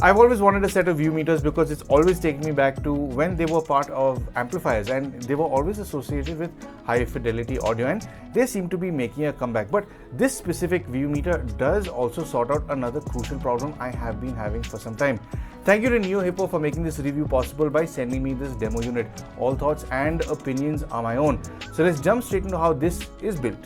I've always wanted a set of view meters because it's always taken me back to when they were part of amplifiers and they were always associated with high fidelity audio, and they seem to be making a comeback. But this specific view meter does also sort out another crucial problem I have been having for some time. Thank you to Neohipo for making this review possible by sending me this demo unit. All thoughts and opinions are my own. So let's jump straight into how this is built.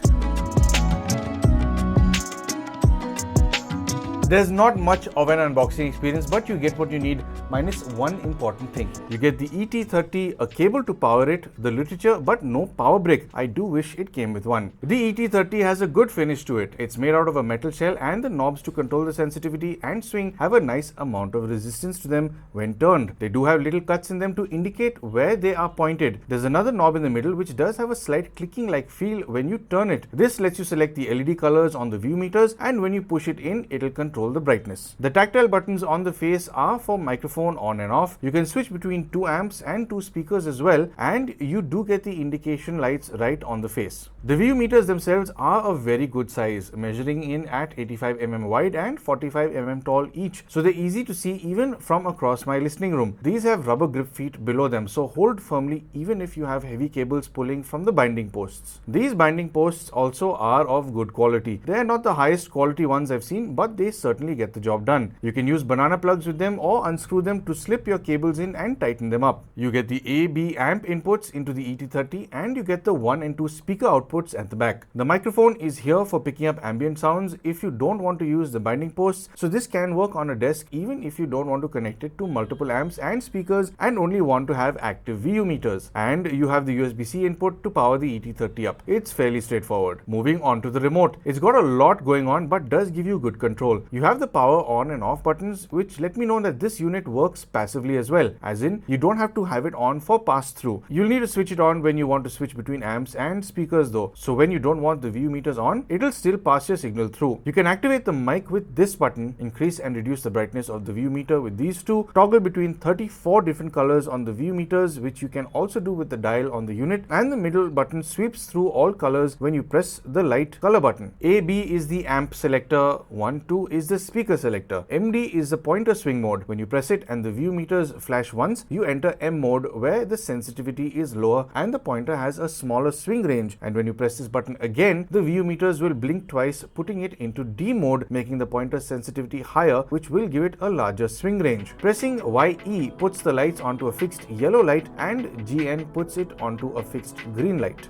There's not much of an unboxing experience, but you get what you need minus one important thing. You get the ET30, a cable to power it, the literature, but no power brick. I do wish it came with one. The ET30 has a good finish to it. It's made out of a metal shell and the knobs to control the sensitivity and swing have a nice amount of resistance to them when turned. They do have little cuts in them to indicate where they are pointed. There's another knob in the middle which does have a slight clicking like feel when you turn it. This lets you select the LED colors on the view meters, and when you push it in, it'll control the brightness. The tactile buttons on the face are for microphone on and off. You can switch between 2 amps and 2 speakers as well, and you do get the indication lights right on the face. The view meters themselves are a very good size, measuring in at 85 mm wide and 45 mm tall each, so they're easy to see even from across my listening room. These have rubber grip feet below them, so hold firmly even if you have heavy cables pulling from the binding posts. These binding posts also are of good quality. They are not the highest quality ones I've seen, but they certainly get the job done. You can use banana plugs with them or unscrew them to slip your cables in and tighten them up. You get the A/B amp inputs into the ET30, and you get the 1 and 2 speaker outputs at the back. The microphone is here for picking up ambient sounds if you don't want to use the binding posts, so this can work on a desk even if you don't want to connect it to multiple amps and speakers and only want to have active VU meters. And you have the USB-C input to power the ET30 up. It's fairly straightforward. Moving on to the remote. It's got a lot going on but does give you good control. You have the power on and off buttons, which let me know that this unit works passively as well, as in you don't have to have it on for pass-through. You'll need to switch it on when you want to switch between amps and speakers though, so when you don't want the view meters on, it'll still pass your signal through. You can activate the mic with this button, increase and reduce the brightness of the view meter with these two, toggle between 34 different colors on the view meters, which you can also do with the dial on the unit, and the middle button sweeps through all colors when you press the light color button. A/B is the amp selector, 1-2 is the speaker selector. MD is the pointer swing mode. When you press it and the view meters flash once, you enter M mode where the sensitivity is lower and the pointer has a smaller swing range, and when you press this button again, the view meters will blink twice, putting it into D mode, making the pointer sensitivity higher, which will give it a larger swing range. Pressing YE puts the lights onto a fixed yellow light and GN puts it onto a fixed green light.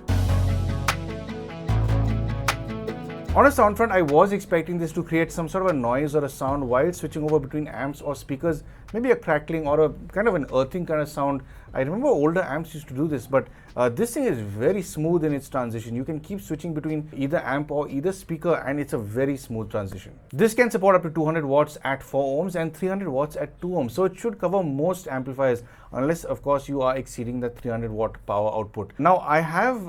On a sound front, I was expecting this to create some sort of a noise or a sound while switching over between amps or speakers, maybe a crackling or a kind of an earthing kind of sound. I remember older amps used to do this, but this thing is very smooth in its transition. You can keep switching between either amp or either speaker and it's a very smooth transition. This can support up to 200 watts at 4 ohms and 300 watts at 2 ohms, so it should cover most amplifiers unless of course you are exceeding the 300 watt power output. Now I have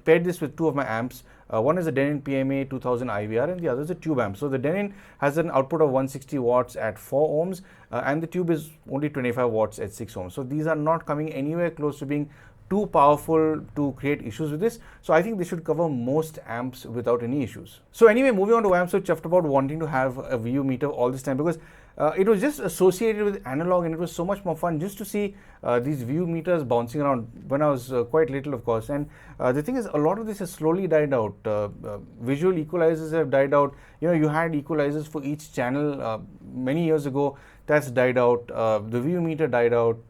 paired this with two of my amps. One is a Denon PMA 2000 IVR and the other is a tube amp. So the Denon has an output of 160 watts at 4 ohms and the tube is only 25 watts at 6 ohms. So these are not coming anywhere close to being too powerful to create issues with this. So I think they should cover most amps without any issues. So anyway, moving on to why I'm so chuffed about wanting to have a VU meter all this time, because it was just associated with analog and it was so much more fun just to see these view meters bouncing around when I was quite little, of course. And the thing is, a lot of this has slowly died out. Visual equalizers have died out. You know, you had equalizers for each channel many years ago. That's died out. The view meter died out.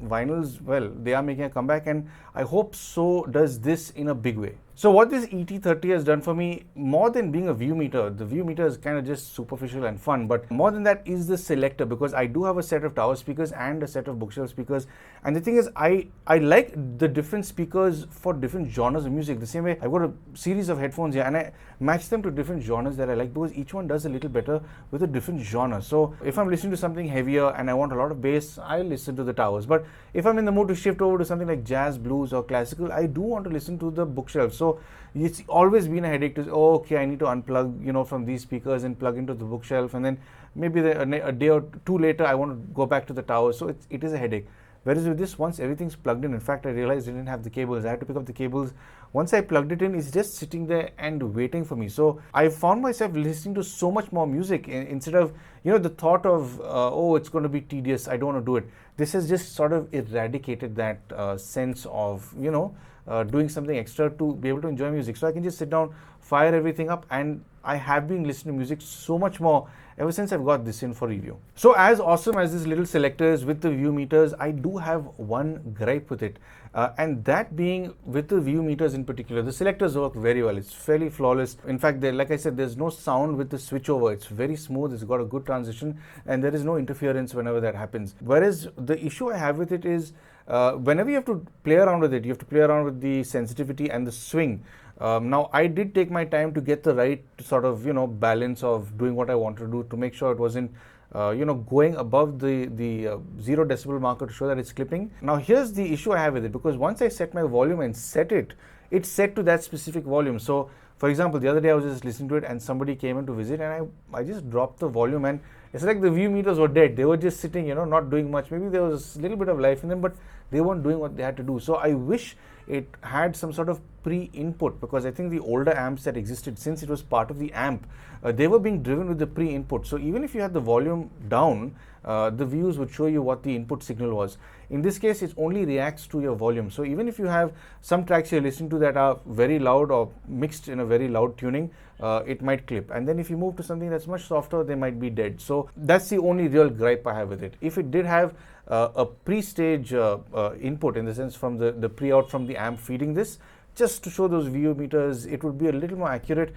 Vinyls, well, they are making a comeback, and I hope so does this in a big way. So what this ET30 has done for me, more than being a view meter, the view meter is kind of just superficial and fun, but more than that is the selector, because I do have a set of tower speakers and a set of bookshelf speakers. And the thing is, I like the different speakers for different genres of music. The same way I've got a series of headphones here and I match them to different genres that I like, because each one does a little better with a different genre. So if I'm listening to something heavier and I want a lot of bass, I listen to the towers. But if I'm in the mood to shift over to something like jazz, blues or classical, I do want to listen to the bookshelf. So it's always been a headache to, oh, okay, I need to unplug, you know, from these speakers and plug into the bookshelf, and then maybe a day or two later I want to go back to the tower. So it is a headache. Whereas with this, once everything's plugged in fact I realized I didn't have the cables. I had to pick up the cables. Once I plugged it in, it's just sitting there and waiting for me. So I found myself listening to so much more music instead of, the thought of, oh, it's going to be tedious, I don't want to do it. This has just sort of eradicated that sense of, doing something extra to be able to enjoy music. So I can just sit down, fire everything up, and I have been listening to music so much more ever since I've got this in for review. So as awesome as this little selector is with the view meters, I do have one gripe with it. And that being with the view meters in particular. The selectors work very well. It's fairly flawless. In fact, like I said, there's no sound with the switchover. It's very smooth. It's got a good transition, and there is no interference whenever that happens. Whereas the issue I have with it is whenever you have to play around with it, you have to play around with the sensitivity and the swing. Now, I did take my time to get the right sort of, balance of doing what I wanted to do to make sure it wasn't going above the 0 decibel marker to show that it's clipping. Now, here's the issue I have with it, because once I set my volume and set it, it's set to that specific volume. So, for example, the other day I was just listening to it and somebody came in to visit, and I just dropped the volume, and it's like the view meters were dead. They were just sitting, not doing much. Maybe there was a little bit of life in them, but they weren't doing what they had to do. So I wish it had some sort of pre-input, because I think the older amps that existed, since it was part of the amp, they were being driven with the pre-input. So even if you had the volume down, the views would show you what the input signal was. In this case, it only reacts to your volume. So even if you have some tracks you're listening to that are very loud or mixed in a very loud tuning, it might clip. And then if you move to something that's much softer, they might be dead. So that's the only real gripe I have with it. If it did have a pre-stage input, in the sense from the pre-out from the amp feeding this, just to show those view meters, it would be a little more accurate,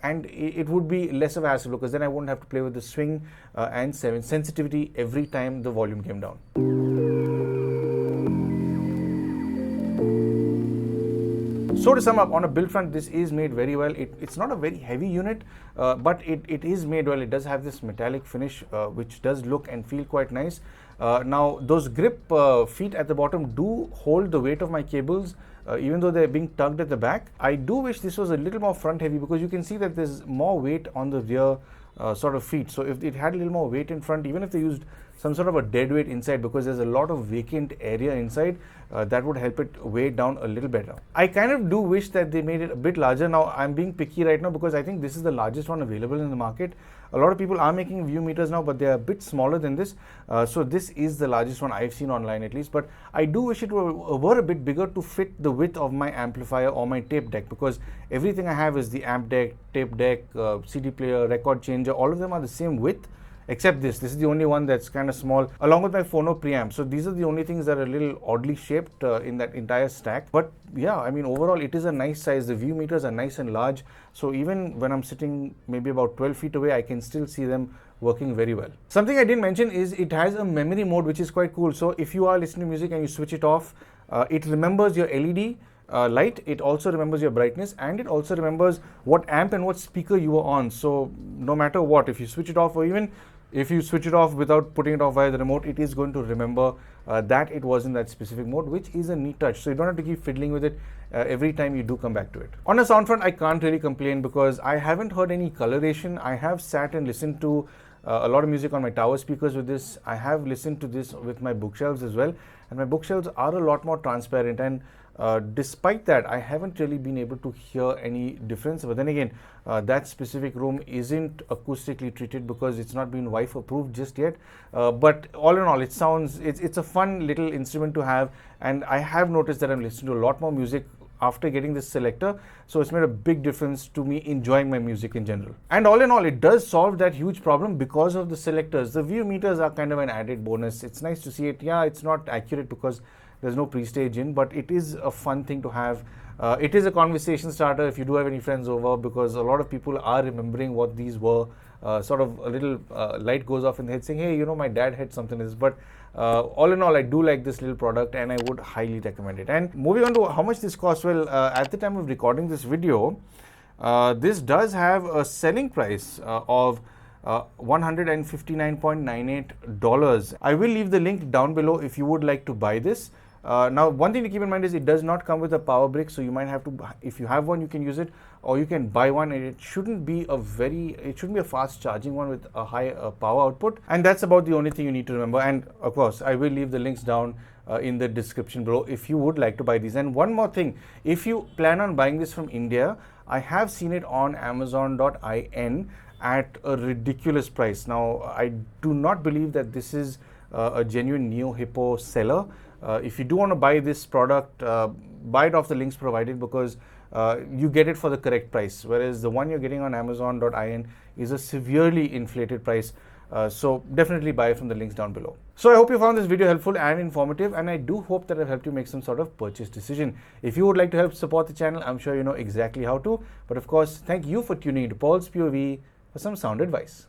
and it would be less of a hassle, because then I wouldn't have to play with the swing and sensitivity every time the volume came down. So to sum up, on a build front, this is made very well. It's not a very heavy unit, but it is made well. It does have this metallic finish, which does look and feel quite nice. Now, those grip feet at the bottom do hold the weight of my cables, even though they're being tugged at the back. I do wish this was a little more front heavy, because you can see that there's more weight on the rear sort of feet. So if it had a little more weight in front, even if they used some sort of a dead weight inside, because there's a lot of vacant area inside, that would help it weigh down a little better. I kind of do wish that they made it a bit larger. Now, I'm being picky right now because I think this is the largest one available in the market. A lot of people are making view meters now, but they are a bit smaller than this. So this is the largest one I've seen online, at least. But I do wish it were a bit bigger to fit the width of my amplifier or my tape deck, because everything I have is the amp deck, tape deck, CD player, record changer. All of them are the same width, except this. This is the only one that's kind of small, along with my phono preamp. So these are the only things that are a little oddly shaped in that entire stack. But yeah, I mean, overall, it is a nice size. The view meters are nice and large. So even when I'm sitting maybe about 12 feet away, I can still see them working very well. Something I didn't mention is it has a memory mode, which is quite cool. So if you are listening to music and you switch it off, it remembers your LED light, it also remembers your brightness, and it also remembers what amp and what speaker you were on. So no matter what, if you switch it off, or even if you switch it off without putting it off via the remote, it is going to remember that it was in that specific mode, which is a neat touch. So you don't have to keep fiddling with it every time you do come back to it. On a sound front, I can't really complain because I haven't heard any coloration. I have sat and listened to a lot of music on my tower speakers with this. I have listened to this with my bookshelves as well, and my bookshelves are a lot more transparent, and despite that, I haven't really been able to hear any difference. But then again, that specific room isn't acoustically treated because it's not been wife approved just yet. But all in all, it's a fun little instrument to have, and I have noticed that I'm listening to a lot more music after getting this selector. So it's made a big difference to me enjoying my music in general. And all in all, it does solve that huge problem because of the selectors. The view meters are kind of an added bonus. It's nice to see it. Yeah, it's not accurate because there's no pre-stage in, but it is a fun thing to have. It is a conversation starter if you do have any friends over, because a lot of people are remembering what these were. Sort of a little light goes off in the head saying, hey, my dad had something like this. But all in all, I do like this little product and I would highly recommend it. And moving on to how much this costs, well, at the time of recording this video, this does have a selling price of $159.98. I will leave the link down below if you would like to buy this. Now, one thing to keep in mind is it does not come with a power brick, so you might have to, if you have one, you can use it, or you can buy one, and it shouldn't be a fast charging one with a high power output. And that's about the only thing you need to remember. And of course, I will leave the links down in the description below if you would like to buy these. And one more thing, if you plan on buying this from India, I have seen it on Amazon.in at a ridiculous price. Now, I do not believe that this is a genuine Neohipo seller. If you do want to buy this product, buy it off the links provided, because you get it for the correct price, whereas the one you're getting on Amazon.in is a severely inflated price. So definitely buy from the links down below. So I hope you found this video helpful and informative, and I do hope that I've helped you make some sort of purchase decision. If you would like to help support the channel, I'm sure you know exactly how to. But of course, thank you for tuning in to Paul's POV for some sound advice.